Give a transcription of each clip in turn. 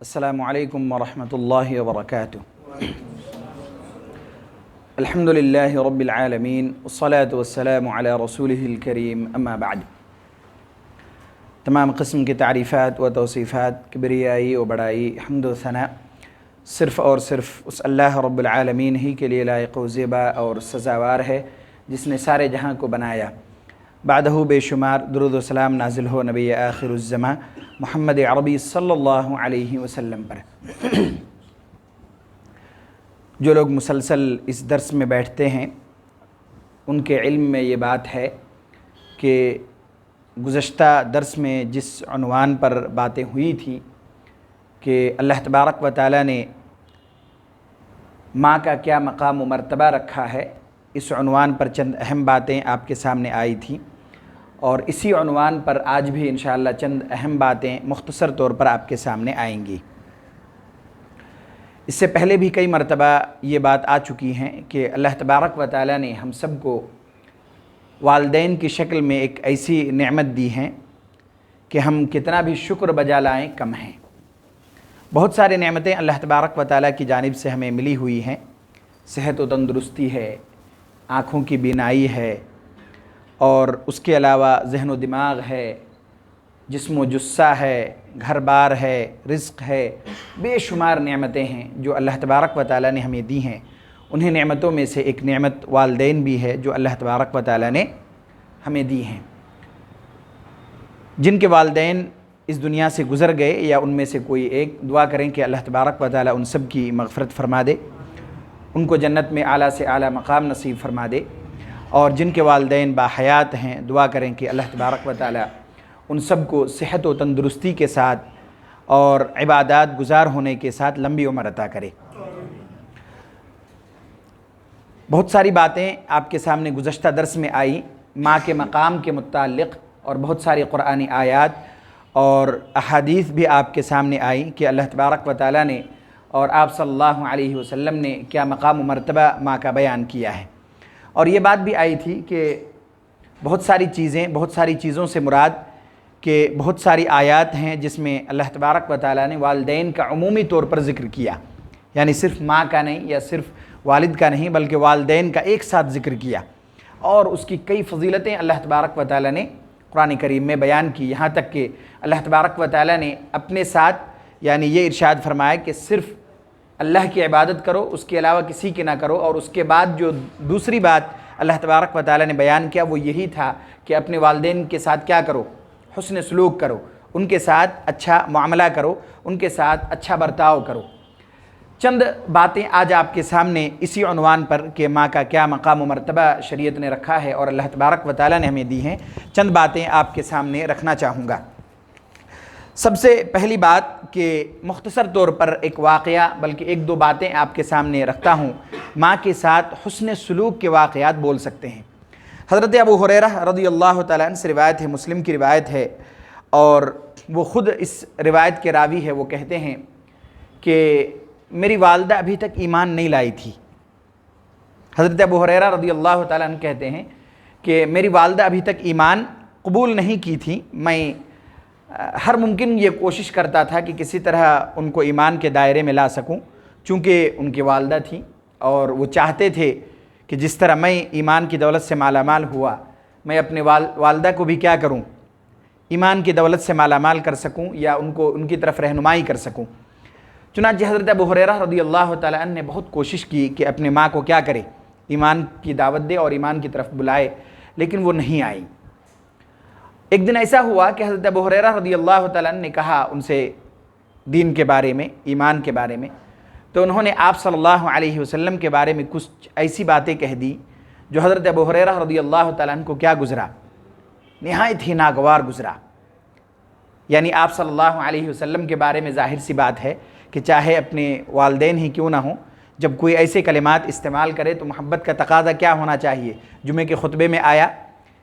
السلام علیکم ورحمۃ اللہ وبرکاتہ۔ الحمد للہ رب العالمین والصلاة والسلام علی رسولہ الکریم، اما بعد۔ تمام قسم کی تعریفات و توصیفات، کبریائی و بڑائی، حمد و ثناء صرف اور صرف اس اللہ رب العالمین ہی کے لیے لائق و زیبا اور سزاوار ہے جس نے سارے جہاں کو بنایا۔ بعدہ بے شمار درود و سلام نازل ہو نبی آخر الزماں محمد عربی صلی اللہ علیہ وسلم پر۔ جو لوگ مسلسل اس درس میں بیٹھتے ہیں ان کے علم میں یہ بات ہے کہ گزشتہ درس میں جس عنوان پر باتیں ہوئی تھیں کہ اللہ تبارک و تعالیٰ نے ماں کا کیا مقام و مرتبہ رکھا ہے، اس عنوان پر چند اہم باتیں آپ کے سامنے آئی تھیں، اور اسی عنوان پر آج بھی انشاءاللہ چند اہم باتیں مختصر طور پر آپ کے سامنے آئیں گی۔ اس سے پہلے بھی کئی مرتبہ یہ بات آ چکی ہیں کہ اللہ تبارک و تعالیٰ نے ہم سب کو والدین کی شکل میں ایک ایسی نعمت دی ہیں کہ ہم کتنا بھی شکر بجا لائیں کم ہیں۔ بہت ساری نعمتیں اللہ تبارک و تعالیٰ کی جانب سے ہمیں ملی ہوئی ہیں۔ صحت و تندرستی ہے، آنکھوں کی بینائی ہے، اور اس کے علاوہ ذہن و دماغ ہے، جسم و جثہ ہے، گھر بار ہے، رزق ہے، بے شمار نعمتیں ہیں جو اللہ تبارک و تعالیٰ نے ہمیں دی ہیں۔ انہیں نعمتوں میں سے ایک نعمت والدین بھی ہے جو اللہ تبارک و تعالیٰ نے ہمیں دی ہیں۔ جن کے والدین اس دنیا سے گزر گئے یا ان میں سے کوئی ایک، دعا کریں کہ اللہ تبارک و تعالیٰ ان سب کی مغفرت فرما دے، ان کو جنت میں اعلیٰ سے اعلیٰ مقام نصیب فرما دے، اور جن کے والدین باحیات ہیں دعا کریں کہ اللہ تبارک و تعالیٰ ان سب کو صحت و تندرستی کے ساتھ اور عبادات گزار ہونے کے ساتھ لمبی عمر عطا کرے۔ بہت ساری باتیں آپ کے سامنے گزشتہ درس میں آئی ماں کے مقام کے متعلق، اور بہت ساری قرآنی آیات اور احادیث بھی آپ کے سامنے آئی کہ اللہ تبارک و تعالیٰ نے اور آپ صلی اللہ علیہ وسلم نے کیا مقام و مرتبہ ماں کا بیان کیا ہے۔ اور یہ بات بھی آئی تھی کہ بہت ساری چیزوں سے مراد کہ بہت ساری آیات ہیں جس میں اللہ تبارک و تعالیٰ نے والدین کا عمومی طور پر ذکر کیا، یعنی صرف ماں کا نہیں یا صرف والد کا نہیں بلکہ والدین کا ایک ساتھ ذکر کیا، اور اس کی کئی فضیلتیں اللہ تبارک و تعالیٰ نے قرآن کریم میں بیان کی۔ یہاں تک کہ اللہ تبارک و تعالیٰ نے اپنے ساتھ یعنی یہ ارشاد فرمایا کہ صرف اللہ کی عبادت کرو، اس کے علاوہ کسی کی نہ کرو، اور اس کے بعد جو دوسری بات اللہ تبارک و تعالیٰ نے بیان کیا وہ یہی تھا کہ اپنے والدین کے ساتھ کیا کرو، حسن سلوک کرو، ان کے ساتھ اچھا معاملہ کرو، ان کے ساتھ اچھا برتاؤ کرو۔ چند باتیں آج آپ کے سامنے اسی عنوان پر کہ ماں کا کیا مقام و مرتبہ شریعت نے رکھا ہے اور اللہ تبارک و تعالیٰ نے ہمیں دی ہیں، چند باتیں آپ کے سامنے رکھنا چاہوں گا۔ سب سے پہلی بات کہ مختصر طور پر ایک واقعہ بلکہ ایک دو باتیں آپ کے سامنے رکھتا ہوں، ماں کے ساتھ حسن سلوک کے واقعات بول سکتے ہیں۔ حضرت ابو ہریرہ رضی اللہ تعالیٰ عنہ سے روایت ہے، مسلم کی روایت ہے، اور وہ خود اس روایت کے راوی ہے۔ وہ کہتے ہیں کہ میری والدہ ابھی تک ایمان نہیں لائی تھی۔ حضرت ابو ہریرہ رضی اللہ تعالیٰ عنہ کہتے ہیں کہ میری والدہ ابھی تک ایمان قبول نہیں کی تھی۔ میں ہر ممکن یہ کوشش کرتا تھا کہ کسی طرح ان کو ایمان کے دائرے میں لا سکوں، چونکہ ان کی والدہ تھیں اور وہ چاہتے تھے کہ جس طرح میں ایمان کی دولت سے مالا مال ہوا، میں اپنے والدہ کو بھی کیا کروں، ایمان کی دولت سے مالا مال کر سکوں یا ان کی طرف رہنمائی کر سکوں۔ چنانچہ حضرت ابو ہریرہ رضی اللہ تعالیٰ عنہ نے بہت کوشش کی کہ اپنے ماں کو کیا کرے، ایمان کی دعوت دے اور ایمان کی طرف بلائے، لیکن وہ نہیں آئی۔ ایک دن ایسا ہوا کہ حضرت ابو ہریرہ رضی اللہ تعالیٰ عنہ نے کہا ان سے دین کے بارے میں، ایمان کے بارے میں، تو انہوں نے آپ صلی اللہ علیہ وسلم کے بارے میں کچھ ایسی باتیں کہہ دی جو حضرت ابو ہریرہ رضی اللہ تعالیٰ عنہ کو کیا گزرا، نہایت ہی ناگوار گزرا۔ یعنی آپ صلی اللہ علیہ وسلم کے بارے میں ظاہر سی بات ہے کہ چاہے اپنے والدین ہی کیوں نہ ہوں، جب کوئی ایسے کلمات استعمال کرے تو محبت کا تقاضا کیا ہونا چاہیے؟ جمعے کے خطبے میں آیا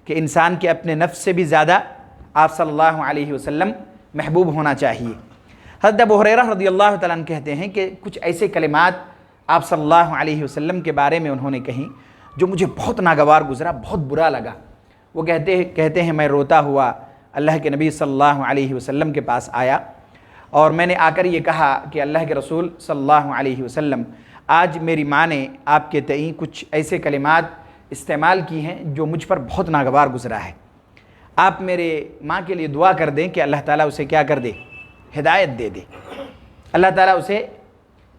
کہ انسان کے اپنے نفس سے بھی زیادہ آپ صلی اللہ علیہ وسلم محبوب ہونا چاہیے۔ حضرت ابو ہریرہ رضی اللہ تعالیٰ عنہ کہتے ہیں کہ کچھ ایسے کلمات آپ صلی اللہ علیہ وسلم کے بارے میں انہوں نے کہیں جو مجھے بہت ناگوار گزرا، بہت برا لگا۔ وہ کہتے ہیں میں روتا ہوا اللہ کے نبی صلی اللہ علیہ وسلم کے پاس آیا اور میں نے آ کر یہ کہا کہ اللہ کے رسول صلی اللہ علیہ وسلم، آج میری ماں نے آپ کے تئیں کچھ ایسے کلمات استعمال کی ہیں جو مجھ پر بہت ناگوار گزرا ہے، آپ میرے ماں کے لیے دعا کر دیں کہ اللہ تعالیٰ اسے کیا کر دے، ہدایت دے دے، اللہ تعالیٰ اسے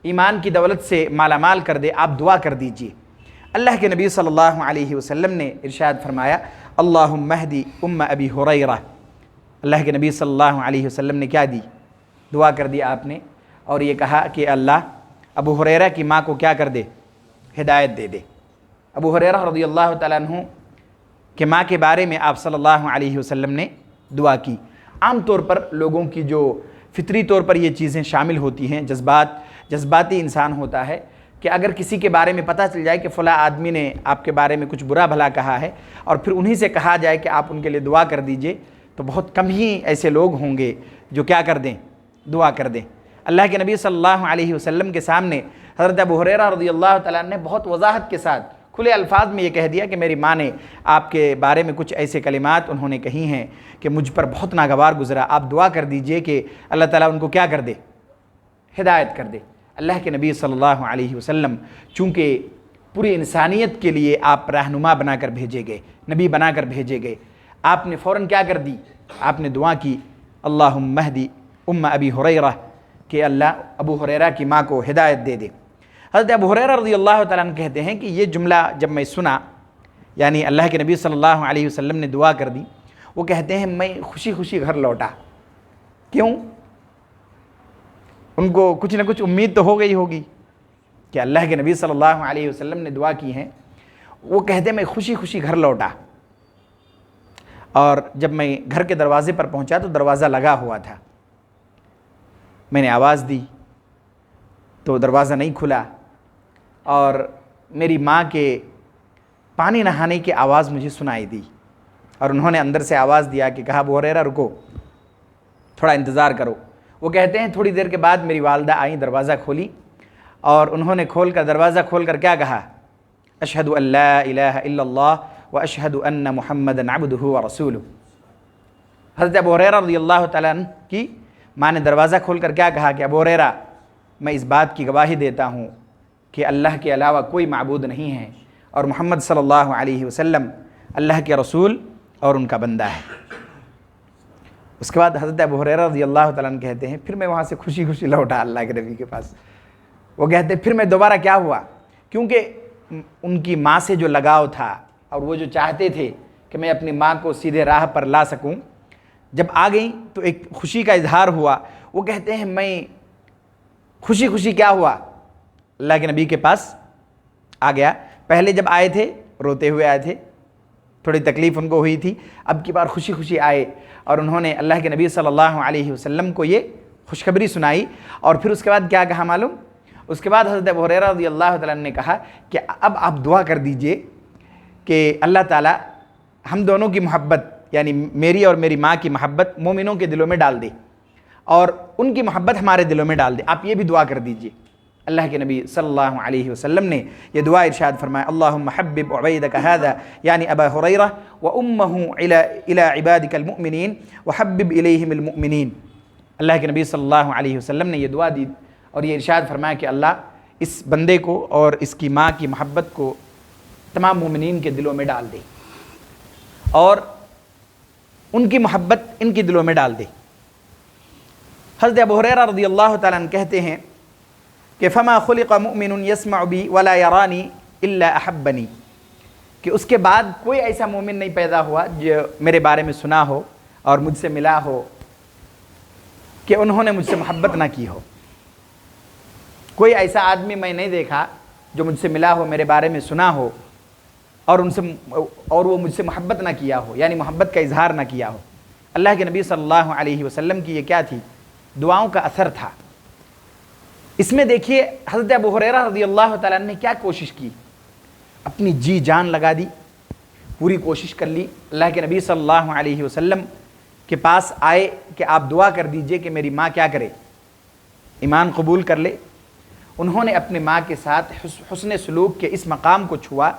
ایمان کی دولت سے مالا مال کر دے، آپ دعا کر دیجئے۔ اللہ کے نبی صلی اللہ علیہ وسلم نے ارشاد فرمایا، اللہم اہدی ام ابی ہریرہ۔ اللہ کے نبی صلی اللہ علیہ وسلم نے کیا دی؟ دعا کر دی آپ نے، اور یہ کہا کہ اللہ ابو ہریرہ کی ماں کو کیا کر دے، ہدایت دے دے۔ ابو ہریرہ رضی اللہ تعالیٰ عنہ کہ ماں کے بارے میں آپ صلی اللہ علیہ وسلم نے دعا کی۔ عام طور پر لوگوں کی جو فطری طور پر یہ چیزیں شامل ہوتی ہیں، جذباتی انسان ہوتا ہے کہ اگر کسی کے بارے میں پتہ چل جائے کہ فلاں آدمی نے آپ کے بارے میں کچھ برا بھلا کہا ہے اور پھر انہی سے کہا جائے کہ آپ ان کے لیے دعا کر دیجئے، تو بہت کم ہی ایسے لوگ ہوں گے جو کیا کر دیں، دعا کر دیں۔ اللہ کے نبی صلی اللہ علیہ وسلم کے سامنے حضرت ابو ہریرہ رضی اللہ تعالیٰ عنہ نے بہت وضاحت کے ساتھ کھلے الفاظ میں یہ کہہ دیا کہ میری ماں نے آپ کے بارے میں کچھ ایسے کلمات انہوں نے کہی ہیں کہ مجھ پر بہت ناگوار گزرا، آپ دعا کر دیجئے کہ اللہ تعالیٰ ان کو کیا کر دے، ہدایت کر دے۔ اللہ کے نبی صلی اللہ علیہ وسلم چونکہ پوری انسانیت کے لیے آپ رہنما بنا کر بھیجے گئے، نبی بنا کر بھیجے گئے، آپ نے فوراً کیا کر دی، آپ نے دعا کی، اللہم اہدی ام ابی ہریرہ، کہ اللہ ابو ہریرہ کی ماں کو ہدایت دے دے۔ حضرت ابو ہریرہ رضی اللہ تعالیٰ عنہ کہتے ہیں کہ یہ جملہ جب میں سنا، یعنی اللہ کے نبی صلی اللہ علیہ وسلم نے دعا کر دی، وہ کہتے ہیں میں خوشی خوشی گھر لوٹا۔ کیوں؟ ان کو کچھ نہ کچھ امید تو ہو گئی ہوگی کہ اللہ کے نبی صلی اللہ علیہ وسلم نے دعا کی ہیں۔ وہ کہتے ہیں میں خوشی خوشی گھر لوٹا، اور جب میں گھر کے دروازے پر پہنچا تو دروازہ لگا ہوا تھا، میں نے آواز دی تو دروازہ نہیں کھلا، اور میری ماں کے پانی نہانے کی آواز مجھے سنائی دی، اور انہوں نے اندر سے آواز دیا کہ کہا ابو ہریرہ رکو، تھوڑا انتظار کرو۔ وہ کہتے ہیں تھوڑی دیر کے بعد میری والدہ آئیں، دروازہ کھولی، اور انہوں نے دروازہ کھول کر کیا کہا، اشہد ان لا الہ الا اللہ و اشہد ان محمدًا عبدہ و رسولہ۔ حضرت ابو ہریرہ رضی اللہ تعالیٰ عنہ کی ماں نے دروازہ کھول کر کیا کہا کہ ابو ہریرہ میں اس بات کی گواہی دیتا ہوں کہ اللہ کے علاوہ کوئی معبود نہیں ہے، اور محمد صلی اللہ علیہ وسلم اللہ کے رسول اور ان کا بندہ ہے۔ اس کے بعد حضرت ابو ہریرہ رضی اللہ تعالیٰ عنہ کہتے ہیں پھر میں وہاں سے خوشی خوشی لوٹا اللہ کے نبی کے پاس۔ وہ کہتے ہیں پھر میں دوبارہ کیا ہوا، کیونکہ ان کی ماں سے جو لگاؤ تھا اور وہ جو چاہتے تھے کہ میں اپنی ماں کو سیدھے راہ پر لا سکوں، جب آ گئیں تو ایک خوشی کا اظہار ہوا۔ وہ کہتے ہیں میں خوشی خوشی کیا ہوا، اللہ کے نبی کے پاس آ گیا۔ پہلے جب آئے تھے روتے ہوئے آئے تھے، تھوڑی تکلیف ان کو ہوئی تھی، اب کی بار خوشی خوشی آئے، اور انہوں نے اللہ کے نبی صلی اللہ علیہ وسلم کو یہ خوشخبری سنائی۔ اور پھر اس کے بعد کیا کہا معلوم؟ اس کے بعد حضرت ابو ہریرہ رضی اللہ تعالیٰ عنہ نے کہا کہ اب آپ دعا کر دیجئے کہ اللہ تعالیٰ ہم دونوں کی محبت، یعنی میری اور میری ماں کی محبت مومنوں کے دلوں میں ڈال دے، اور ان کی محبت ہمارے دلوں میں ڈال دے، آپ یہ بھی دعا کر دیجئے۔ اللہ کے نبی صلی اللہ علیہ وسلم نے یہ دعا ارشاد فرمایا، اللہم حبب عبیدک ھذا یعنی ابا ہریرہ وامہ الی عبادک المؤمنین وحبب الیہم المؤمنین۔ اللہ کے نبی صلی اللہ علیہ وسلم نے یہ دعا دی اور یہ ارشاد فرمایا کہ اللہ اس بندے کو اور اس کی ماں کی محبت کو تمام مومنین کے دلوں میں ڈال دے، اور ان کی محبت ان کے دلوں میں ڈال دے۔ حضرت ابو ہریرہ رضی اللہ تعالیٰ عنہ کہتے ہیں کہ فما خلق مؤمن یسمع بی ولا یرانی الا احبنی، کہ اس کے بعد کوئی ایسا مومن نہیں پیدا ہوا جو میرے بارے میں سنا ہو اور مجھ سے ملا ہو کہ انہوں نے مجھ سے محبت نہ کی ہو۔ کوئی ایسا آدمی میں نہیں دیکھا جو مجھ سے ملا ہو، میرے بارے میں سنا ہو اور وہ مجھ سے محبت نہ کیا ہو، یعنی محبت کا اظہار نہ کیا ہو۔ اللہ کے نبی صلی اللہ علیہ وسلم کی یہ کیا تھی؟ دعاؤں کا اثر تھا۔ اس میں دیکھیے حضرت ابو ہریرہ رضی اللہ تعالیٰ عنہ نے کیا کوشش کی، اپنی جی جان لگا دی، پوری کوشش کر لی۔ اللہ کے نبی صلی اللہ علیہ وسلم کے پاس آئے کہ آپ دعا کر دیجئے کہ میری ماں کیا کرے، ایمان قبول کر لے۔ انہوں نے اپنے ماں کے ساتھ حسن سلوک کے اس مقام کو چھوا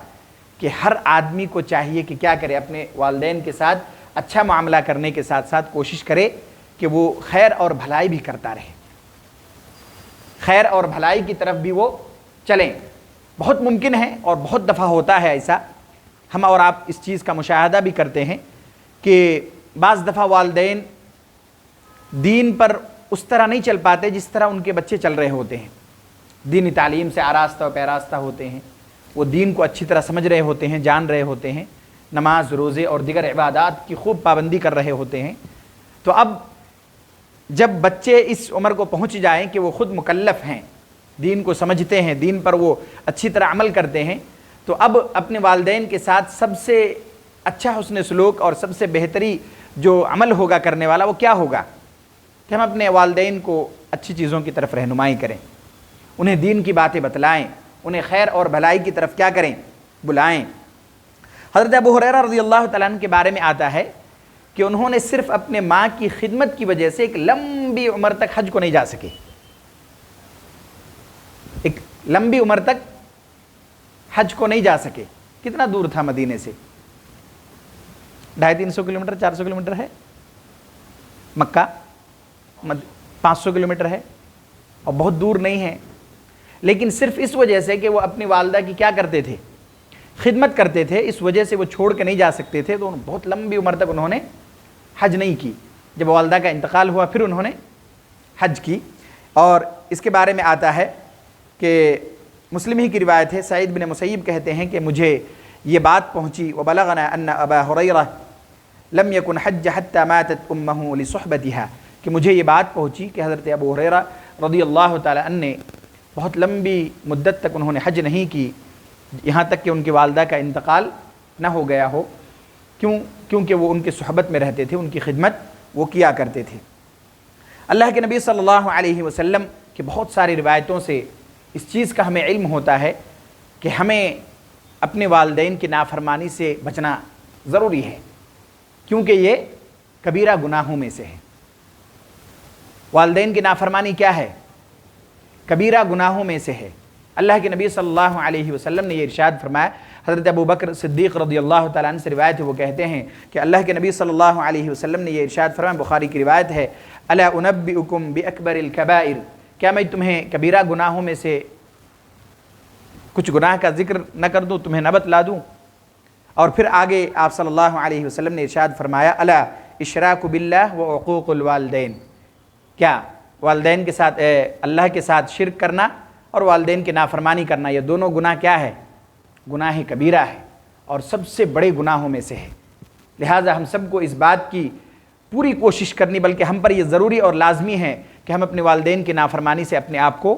کہ ہر آدمی کو چاہیے کہ کیا کرے، اپنے والدین کے ساتھ اچھا معاملہ کرنے کے ساتھ ساتھ کوشش کرے کہ وہ خیر اور بھلائی بھی کرتا رہے۔ خیر اور بھلائی کی طرف بھی وہ چلیں۔ بہت ممکن ہے اور بہت دفعہ ہوتا ہے ایسا، ہم اور آپ اس چیز کا مشاہدہ بھی کرتے ہیں کہ بعض دفعہ والدین دین پر اس طرح نہیں چل پاتے جس طرح ان کے بچے چل رہے ہوتے ہیں، دینی تعلیم سے آراستہ و پیراستہ ہوتے ہیں، وہ دین کو اچھی طرح سمجھ رہے ہوتے ہیں، جان رہے ہوتے ہیں، نماز روزے اور دیگر عبادات کی خوب پابندی کر رہے ہوتے ہیں۔ تو اب جب بچے اس عمر کو پہنچ جائیں کہ وہ خود مکلف ہیں، دین کو سمجھتے ہیں، دین پر وہ اچھی طرح عمل کرتے ہیں، تو اب اپنے والدین کے ساتھ سب سے اچھا حسن سلوک اور سب سے بہتری جو عمل ہوگا کرنے والا وہ کیا ہوگا کہ ہم اپنے والدین کو اچھی چیزوں کی طرف رہنمائی کریں، انہیں دین کی باتیں بتلائیں، انہیں خیر اور بھلائی کی طرف کیا کریں، بلائیں۔ حضرت ابو ہریرہ رضی اللہ تعالیٰ عنہ کے بارے میں آتا ہے کہ انہوں نے صرف اپنے ماں کی خدمت کی وجہ سے ایک لمبی عمر تک حج کو نہیں جا سکے، ایک لمبی عمر تک حج کو نہیں جا سکے۔ کتنا دور تھا مدینے سے؟ 250-300 کلومیٹر، 400 کلومیٹر ہے۔ مکہ 500 کلومیٹر ہے اور بہت دور نہیں ہے، لیکن صرف اس وجہ سے کہ وہ اپنی والدہ کی کیا کرتے تھے، خدمت کرتے تھے، اس وجہ سے وہ چھوڑ کے نہیں جا سکتے تھے، تو بہت لمبی عمر تک انہوں نے حج نہیں کی۔ جب والدہ کا انتقال ہوا پھر انہوں نے حج کی۔ اور اس کے بارے میں آتا ہے کہ مسلم ہی کی روایت ہے، سعید بن مسیب کہتے ہیں کہ مجھے یہ بات پہنچی وبلغنا ان ابا ہریرہ لم یکن حج حتی ماتت امہ لصحبتها، کہ مجھے یہ بات پہنچی کہ حضرت ابو ہریرہ رضی اللہ تعالی عنہ نے بہت لمبی مدت تک انہوں نے حج نہیں کی، یہاں تک کہ ان کی والدہ کا انتقال نہ ہو گیا ہو، کیونکہ وہ ان کے صحبت میں رہتے تھے، ان کی خدمت وہ کیا کرتے تھے۔ اللہ کے نبی صلی اللہ علیہ وسلم کی بہت ساری روایتوں سے اس چیز کا ہمیں علم ہوتا ہے کہ ہمیں اپنے والدین کی نافرمانی سے بچنا ضروری ہے، کیونکہ یہ کبیرہ گناہوں میں سے ہے۔ والدین کی نافرمانی کیا ہے؟ کبیرہ گناہوں میں سے ہے۔ اللہ کے نبی صلی اللہ علیہ وسلم نے یہ ارشاد فرمایا، حضرت ابو بکر صدیق رضی اللہ تعالیٰ عنہ سے روایت ہے، وہ کہتے ہیں کہ اللہ کے نبی صلی اللہ علیہ وسلم نے یہ ارشاد فرمایا، بخاری کی روایت ہے، الا انبئکم باکبر الکبائر، کیا میں تمہیں کبیرہ گناہوں میں سے کچھ گناہ کا ذکر نہ کر دوں، تمہیں نہ بتلا دوں؟ اور پھر آگے آپ صلی اللہ علیہ وسلم نے ارشاد فرمایا، الا اشراک باللہ و عقوق الوالدین، کیا والدین کے ساتھ اللہ کے ساتھ شرک کرنا اور والدین کی نافرمانی کرنا، یہ دونوں گناہ کیا ہے؟ گناہ کبیرہ ہے اور سب سے بڑے گناہوں میں سے ہے۔ لہٰذا ہم سب کو اس بات کی پوری کوشش کرنی، بلکہ ہم پر یہ ضروری اور لازمی ہے کہ ہم اپنے والدین کی نافرمانی سے اپنے آپ کو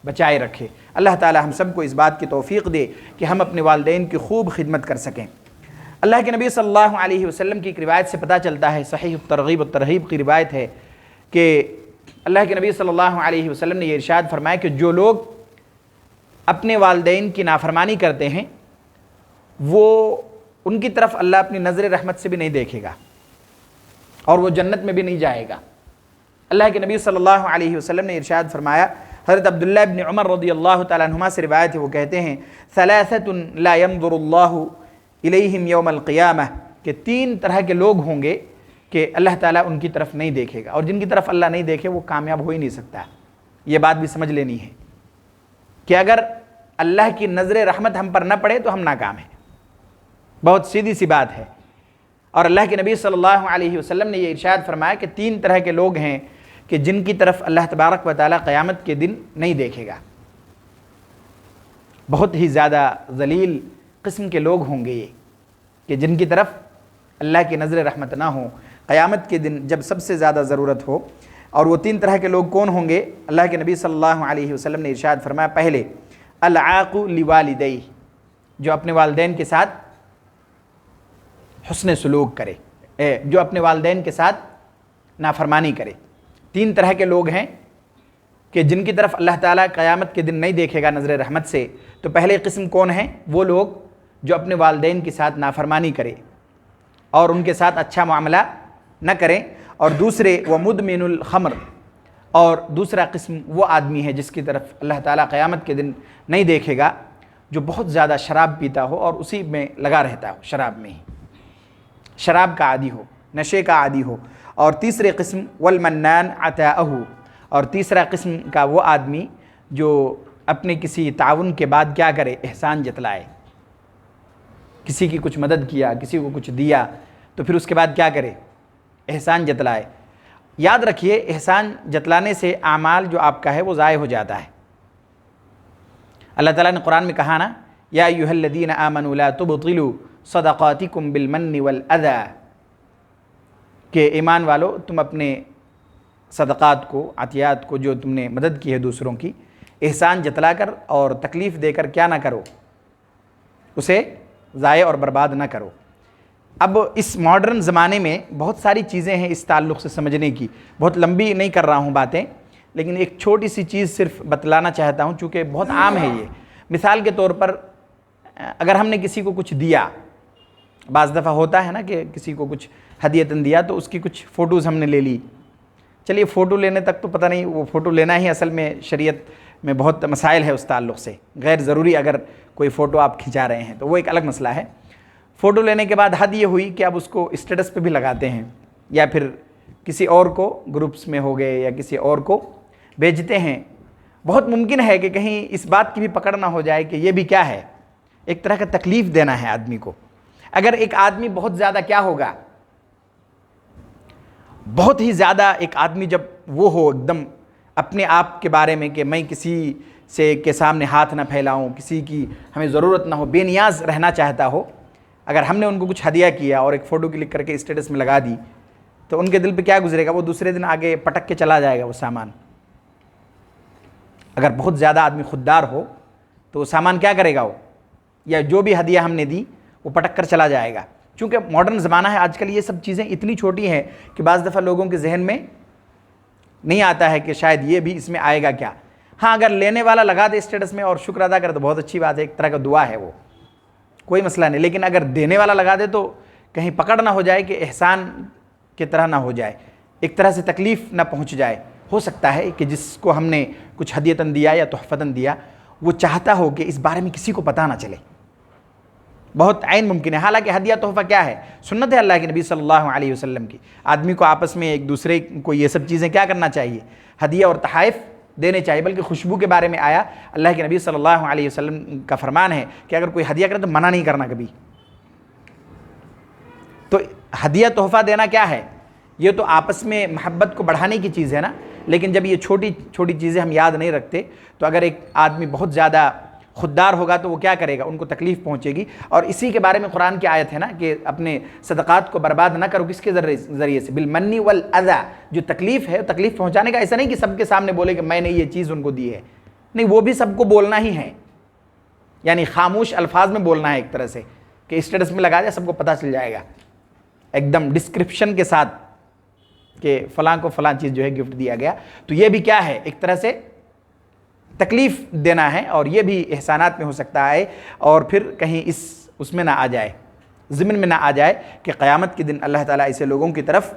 بچائے رکھیں۔ اللہ تعالی ہم سب کو اس بات کی توفیق دے کہ ہم اپنے والدین کی خوب خدمت کر سکیں۔ اللہ کے نبی صلی اللہ علیہ وسلم کی ایک روایت سے پتہ چلتا ہے، صحیح الترغیب والترہیب کی روایت ہے کہ اللہ کے نبی صلی اللہ علیہ وسلم نے یہ ارشاد فرمایا کہ جو لوگ اپنے والدین کی نافرمانی کرتے ہیں وہ ان کی طرف اللہ اپنی نظر رحمت سے بھی نہیں دیکھے گا اور وہ جنت میں بھی نہیں جائے گا۔ اللہ کے نبی صلی اللہ علیہ وسلم نے ارشاد فرمایا، حضرت عبداللہ ابن عمر رضی اللہ تعالیٰ عنہما سے روایت ہے، وہ کہتے ہیں، ثلاثۃ لا ينظر اللہ الیہم یوم القیامہ، کہ 3 طرح کے لوگ ہوں گے کہ اللہ تعالیٰ ان کی طرف نہیں دیکھے گا، اور جن کی طرف اللہ نہیں دیکھے وہ کامیاب ہو ہی نہیں سکتا۔ یہ بات بھی سمجھ لینی ہے کہ اگر اللہ کی نظر رحمت ہم پر نہ پڑے تو ہم ناکام ہیں، بہت سیدھی سی بات ہے۔ اور اللہ کے نبی صلی اللہ علیہ وسلم نے یہ ارشاد فرمایا کہ 3 طرح کے لوگ ہیں کہ جن کی طرف اللہ تبارک و تعالیٰ قیامت کے دن نہیں دیکھے گا۔ بہت ہی زیادہ ذلیل قسم کے لوگ ہوں گے یہ، کہ جن کی طرف اللہ کی نظر رحمت نہ ہو قیامت کے دن جب سب سے زیادہ ضرورت ہو۔ اور وہ 3 طرح کے لوگ کون ہوں گے؟ اللہ کے نبی صلی اللہ علیہ وسلم نے ارشاد فرمایا، پہلے العاق لوالدیہ، جو اپنے والدین کے ساتھ حسن سلوک کرے، جو اپنے والدین کے ساتھ نافرمانی کرے۔ 3 طرح کے لوگ ہیں کہ جن کی طرف اللہ تعالیٰ قیامت کے دن نہیں دیکھے گا نظر رحمت سے۔ تو پہلے قسم کون ہیں؟ وہ لوگ جو اپنے والدین کے ساتھ نافرمانی کرے اور ان کے ساتھ اچھا معاملہ نہ کریں۔ اور دوسرے وہ مدمن الخمر، اور دوسرا قسم وہ آدمی ہے جس کی طرف اللہ تعالیٰ قیامت کے دن نہیں دیکھے گا، جو بہت زیادہ شراب پیتا ہو اور اسی میں لگا رہتا ہو، شراب میں ہی، شراب کا عادی ہو، نشے کا عادی ہو۔ اور تیسرے قسم والمنان عطاءہ، اور تیسرا قسم کا وہ آدمی جو اپنے کسی تعاون کے بعد کیا کرے؟ احسان جتلائے. کسی کی کچھ مدد کیا، کسی کو کچھ دیا، تو پھر اس کے بعد کیا کرے؟ احسان جتلائے. یاد رکھیے احسان جتلانے سے اعمال جو آپ کا ہے وہ ضائع ہو جاتا ہے. اللہ تعالیٰ نے قرآن میں کہا نا، یا ایھا الذین آمنوا لا تبطلوا صدقاتکم بالمن والاذی، کہ ایمان والو تم اپنے صدقات کو، عطیات کو، جو تم نے مدد کی ہے دوسروں کی، احسان جتلا کر اور تکلیف دے کر کیا نہ کرو، اسے ضائع اور برباد نہ کرو. اب اس ماڈرن زمانے میں بہت ساری چیزیں ہیں اس تعلق سے سمجھنے کی. بہت لمبی نہیں کر رہا ہوں باتیں، لیکن ایک چھوٹی سی چیز صرف بتلانا چاہتا ہوں چونکہ بہت عام ہے یہ. مثال کے طور پر اگر ہم نے کسی کو کچھ دیا، بعض دفعہ ہوتا ہے نا کہ کسی کو کچھ ہدیتاً دیا تو اس کی کچھ فوٹوز ہم نے لے لی. چلیے فوٹو لینے تک تو پتہ نہیں وہ فوٹو لینا ہی اصل میں شریعت میں بہت مسائل ہے اس تعلق سے. غیر ضروری اگر کوئی فوٹو آپ کھنچا رہے ہیں تو وہ ایک الگ مسئلہ ہے. فوٹو لینے کے بعد حد یہ ہوئی کہ اب اس کو اسٹیٹس پہ بھی لگاتے ہیں، یا پھر کسی اور کو گروپس میں ہو گئے یا کسی اور کو بھیجتے ہیں. بہت ممکن ہے کہ کہیں اس بات کی بھی پکڑ نہ ہو جائے کہ یہ بھی کیا ہے؟ ایک طرح کا تکلیف دینا ہے آدمی کو. اگر ایک آدمی بہت زیادہ کیا ہوگا، بہت ہی زیادہ ایک آدمی جب وہ ہو ایک دم اپنے آپ کے بارے میں کہ میں کسی سے کے سامنے ہاتھ نہ پھیلاؤں، کسی کی ہمیں ضرورت نہ ہو، بے نیاز رہنا چاہتا ہو، اگر ہم نے ان کو کچھ ہدیہ کیا اور ایک فوٹو کلک کر کے اسٹیٹس میں لگا دی تو ان کے دل پہ کیا گزرے گا؟ وہ دوسرے دن آگے پٹک کے چلا جائے گا وہ سامان. اگر بہت زیادہ آدمی خوددار ہو تو وہ سامان کیا کرے گا؟ وہ یا جو بھی ہدیہ ہم نے دی وہ پٹک کر چلا جائے گا. چونکہ ماڈرن زمانہ ہے آج کل، یہ سب چیزیں اتنی چھوٹی ہیں کہ بعض دفعہ لوگوں کے ذہن میں نہیں آتا ہے کہ شاید یہ بھی اس میں آئے گا کیا. ہاں اگر لینے والا لگا دے اسٹیٹس میں اور شکر ادا کرے تو بہت اچھی بات ہے، ایک طرح کا دعا ہے، وہ کوئی مسئلہ نہیں. لیکن اگر دینے والا لگا دے تو کہیں پکڑ نہ ہو جائے کہ احسان کی طرح نہ ہو جائے، ایک طرح سے تکلیف نہ پہنچ جائے. ہو سکتا ہے کہ جس کو ہم نے کچھ ہدیتاً دیا یا تحفتاً دیا وہ چاہتا ہو کہ اس بارے میں کسی کو پتہ نہ چلے. بہت عین ممکن ہے. حالانکہ ہدیہ تحفہ کیا ہے؟ سنت ہے اللہ کے نبی صلی اللہ علیہ وسلم کی. آدمی کو آپس میں ایک دوسرے کو یہ سب چیزیں کیا کرنا چاہیے؟ ہدیہ اور تحائف دینے چاہیے. بلکہ خوشبو کے بارے میں آیا، اللہ کے نبی صلی اللہ علیہ وسلم کا فرمان ہے کہ اگر کوئی ہدیہ کرے تو منع نہیں کرنا کبھی. تو ہدیہ تحفہ دینا کیا ہے؟ یہ تو آپس میں محبت کو بڑھانے کی چیز ہے نا. لیکن جب یہ چھوٹی چھوٹی چیزیں ہم یاد نہیں رکھتے تو اگر ایک آدمی بہت زیادہ خوددار ہوگا تو وہ کیا کرے گا؟ ان کو تکلیف پہنچے گی. اور اسی کے بارے میں قرآن کی آیت ہے نا کہ اپنے صدقات کو برباد نہ کرو. کس کے ذریعے سے؟ بالمنی والاذی. جو تکلیف ہے، تکلیف پہنچانے کا ایسا نہیں کہ سب کے سامنے بولے کہ میں نے یہ چیز ان کو دی ہے، نہیں، وہ بھی سب کو بولنا ہی ہے. یعنی خاموش الفاظ میں بولنا ہے ایک طرح سے کہ اسٹیٹس میں لگا دیا سب کو پتہ چل جائے گا، ایک دم ڈسکرپشن کے ساتھ کہ فلاں کو فلاں چیز جو ہے گفٹ دیا گیا. تو یہ بھی کیا ہے؟ ایک طرح سے تکلیف دینا ہے، اور یہ بھی احسانات میں ہو سکتا ہے. اور پھر کہیں اس میں نہ آ جائے، ضمن میں نہ آ جائے کہ قیامت کے دن اللہ تعالیٰ ایسے لوگوں کی طرف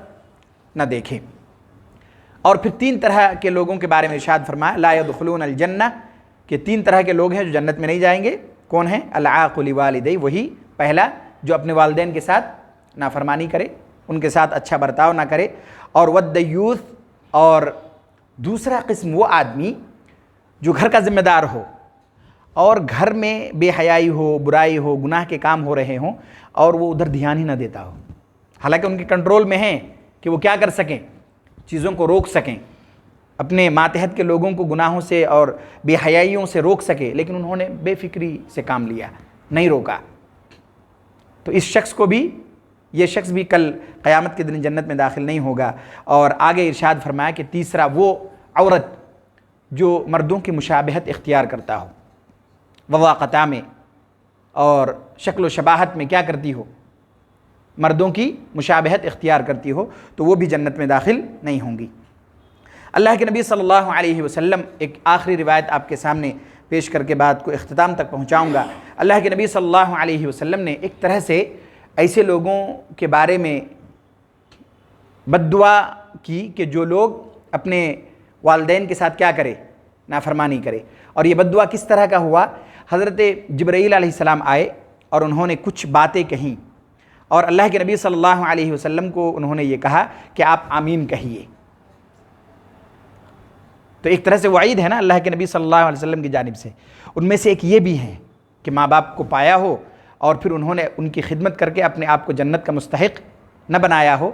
نہ دیکھے. اور پھر 3 طرح کے لوگوں کے بارے میں ارشاد فرمایا، لا يدخلون الجنہ، کہ 3 طرح کے لوگ ہیں جو جنت میں نہیں جائیں گے. کون ہیں؟ العاق لوالدیہ، وہی پہلا جو اپنے والدین کے ساتھ نافرمانی کرے، ان کے ساتھ اچھا برتاؤ نہ کرے. اور والدیوث، اور دوسرا قسم وہ آدمی جو گھر کا ذمہ دار ہو اور گھر میں بے حیائی ہو، برائی ہو، گناہ کے کام ہو رہے ہوں اور وہ ادھر دھیان ہی نہ دیتا ہو. حالانکہ ان کے کنٹرول میں ہیں کہ وہ کیا کر سکیں؟ چیزوں کو روک سکیں، اپنے ماتحت کے لوگوں کو گناہوں سے اور بے حیائیوں سے روک سکے، لیکن انہوں نے بے فکری سے کام لیا، نہیں روکا. تو اس شخص کو بھی، یہ شخص بھی کل قیامت کے دن جنت میں داخل نہیں ہوگا. اور آگے ارشاد فرمایا کہ تیسرا وہ عورت جو مردوں کی مشابہت اختیار کرتا ہو، وواقتہ میں اور شکل و شباہت میں کیا کرتی ہو؟ مردوں کی مشابہت اختیار کرتی ہو، تو وہ بھی جنت میں داخل نہیں ہوں گی. اللہ کے نبی صلی اللہ علیہ وسلم، ایک آخری روایت آپ کے سامنے پیش کر کے بات کو اختتام تک پہنچاؤں گا. اللہ کے نبی صلی اللہ علیہ وسلم نے ایک طرح سے ایسے لوگوں کے بارے میں بد دعا کی کہ جو لوگ اپنے والدین کے ساتھ کیا کرے؟ نافرمانی کرے. اور یہ بد دعا کس طرح کا ہوا؟ حضرت جبرائیل علیہ السلام آئے اور انہوں نے کچھ باتیں کہیں، اور اللہ کے نبی صلی اللہ علیہ وسلم کو انہوں نے یہ کہا کہ آپ آمین کہیے. تو ایک طرح سے وعید ہے نا اللہ کے نبی صلی اللہ علیہ وسلم کی جانب سے۔ ان میں سے ایک یہ بھی ہے کہ ماں باپ کو پایا ہو اور پھر انہوں نے ان کی خدمت کر کے اپنے آپ کو جنت کا مستحق نہ بنایا ہو،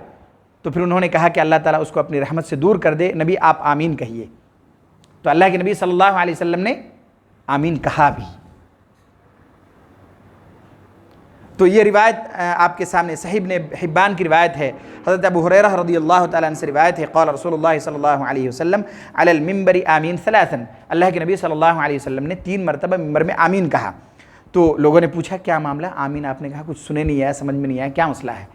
تو پھر انہوں نے کہا کہ اللہ تعالیٰ اس کو اپنی رحمت سے دور کر دے، نبی آپ آمین کہیے۔ تو اللہ کے نبی صلی اللہ علیہ وسلم نے آمین کہا بھی۔ تو یہ روایت آپ کے سامنے صحیح ابن حبان کی روایت ہے، حضرت ابو ہریرہ رضی اللہ تعالیٰ عنہ سے روایت ہے، قال رسول اللہ صلی اللہ علیہ وسلم علی المنبر آمین ثلاثا، اللہ کے نبی صلی اللہ علیہ وسلم نے 3 مرتبہ ممبر میں آمین کہا۔ تو لوگوں نے پوچھا کیا معاملہ، آمین آپ نے کہا، کچھ سنے نہیں آیا، سمجھ میں نہیں آیا، کیا مسئلہ ہے؟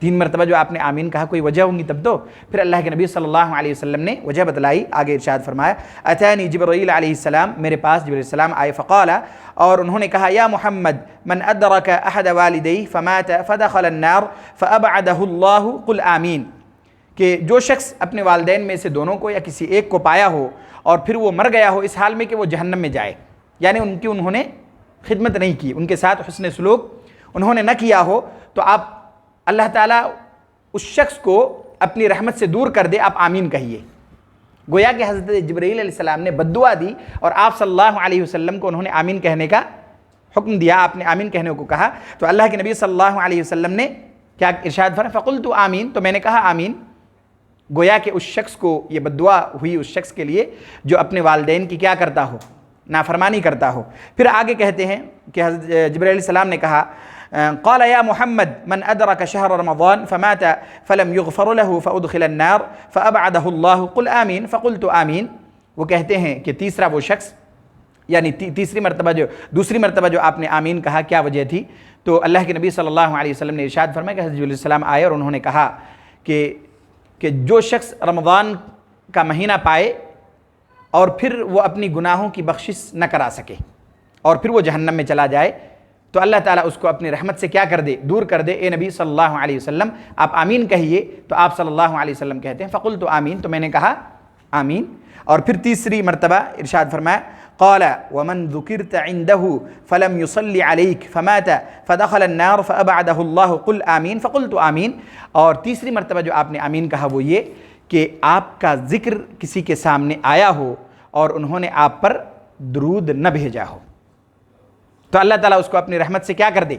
3 مرتبہ جو آپ نے آمین کہا کوئی وجہ ہوں گی تب تو۔ پھر اللہ کے نبی صلی اللہ علیہ وسلم نے وجہ بتلائی، آگے ارشاد فرمایا اتانی جبرائیل علیہ السلام، میرے پاس جبرائیل السلام آئے، فقال، اور انہوں نے کہا یا محمد من ادرک احد والدیہ فمات فدخل النار فابعدہ اللہ قل آمین، کہ جو شخص اپنے والدین میں سے دونوں کو یا کسی ایک کو پایا ہو اور پھر وہ مر گیا ہو اس حال میں کہ وہ جہنم میں جائے، یعنی انہوں نے خدمت نہیں کی، ان کے ساتھ حسن سلوک انہوں نے نہ کیا ہو، تو آپ اللہ تعالیٰ اس شخص کو اپنی رحمت سے دور کر دے، آپ آمین کہیے۔ گویا کہ حضرت جبرائیل علیہ السلام نے بد دعا دی اور آپ صلی اللہ علیہ وسلم کو انہوں نے آمین کہنے کا حکم دیا، آپ نے آمین کہنے کو کہا۔ تو اللہ کے نبی صلی اللہ علیہ وسلم نے کیا ارشاد فرمایا، فقلت آمین، تو میں نے کہا آمین۔ گویا کہ اس شخص کو یہ بد دعا ہوئی اس شخص کے لیے جو اپنے والدین کی کیا کرتا ہو، نافرمانی کرتا ہو۔ پھر آگے کہتے ہیں کہ حضرت جبرائیل علیہ السلام نے کہا قال یا محمد من ادرک شہر رمضان فمات فلم یغفر له فادخل النار فابعدہ اللہ قل آمین فقلت آمین۔ وہ کہتے ہیں کہ تیسرا وہ شخص، یعنی دوسری مرتبہ جو آپ نے آمین کہا، کیا وجہ تھی؟ تو اللہ کے نبی صلی اللہ علیہ وسلم نے ارشاد فرمایا کہ حضرت جبرائیل علیہ السلام آئے اور انہوں نے کہا کہ جو شخص رمضان کا مہینہ پائے اور پھر وہ اپنی گناہوں کی بخشش نہ کرا سکے اور پھر وہ جہنم میں چلا جائے، تو اللہ تعالیٰ اس کو اپنی رحمت سے کیا کر دے، دور کر دے۔ اے نبی صلی اللہ علیہ وسلم آپ آمین کہیے۔ تو آپ صلی اللہ علیہ وسلم کہتے ہیں فقلت آمین، تو میں نے کہا آمین۔ اور پھر تیسری مرتبہ ارشاد فرمایا قال ومن ذکرت عنده فلم يصلي عليك فمات فدخل النار فابعدہ اللہ قل آمین فقلت آمین۔ اور تیسری مرتبہ جو آپ نے آمین کہا وہ یہ کہ آپ کا ذکر کسی کے سامنے آیا ہو اور انہوں نے آپ پر درود نہ بھیجا ہو، تو اللہ تعالیٰ اس کو اپنی رحمت سے کیا کر دے،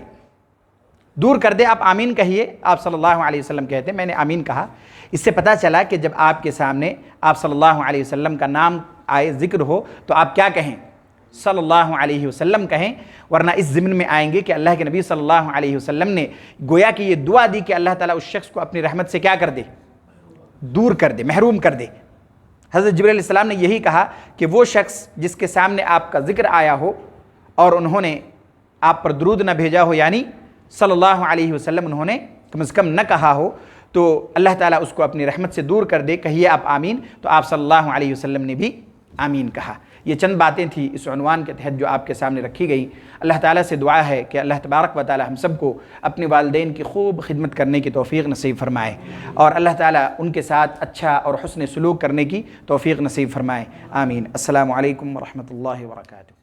دور کر دے۔ آپ آمین کہیے۔ آپ صلی اللہ علیہ وسلم کہتے ہیں میں نے آمین کہا۔ اس سے پتہ چلا کہ جب آپ کے سامنے آپ صلی اللہ علیہ وسلم کا نام آئے، ذکر ہو، تو آپ کیا کہیں، صلی اللہ علیہ وسلم کہیں، ورنہ اس ضمن میں آئیں گے کہ اللہ کے نبی صلی اللہ علیہ وسلم نے گویا کہ یہ دعا دی کہ اللہ تعالیٰ اس شخص کو اپنی رحمت سے کیا کر دے، دور کر دے، محروم کر دے۔ حضرت جبرائیل علیہ السلام نے یہی کہا کہ وہ شخص جس کے سامنے آپ کا ذکر آیا ہو اور انہوں نے آپ پر درود نہ بھیجا ہو، یعنی صلی اللہ علیہ وسلم انہوں نے کم از کم نہ کہا ہو، تو اللہ تعالیٰ اس کو اپنی رحمت سے دور کر دے، کہیے آپ آمین۔ تو آپ صلی اللہ علیہ وسلم نے بھی آمین کہا۔ یہ چند باتیں تھیں اس عنوان کے تحت جو آپ کے سامنے رکھی گئی۔ اللہ تعالیٰ سے دعا ہے کہ اللہ تبارک و تعالیٰ ہم سب کو اپنے والدین کی خوب خدمت کرنے کی توفیق نصیب فرمائے، اور اللہ تعالیٰ ان کے ساتھ اچھا اور حسن سلوک کرنے کی توفیق نصیب فرمائے، آمین۔ السلام علیکم ورحمۃ اللہ وبرکاتہ۔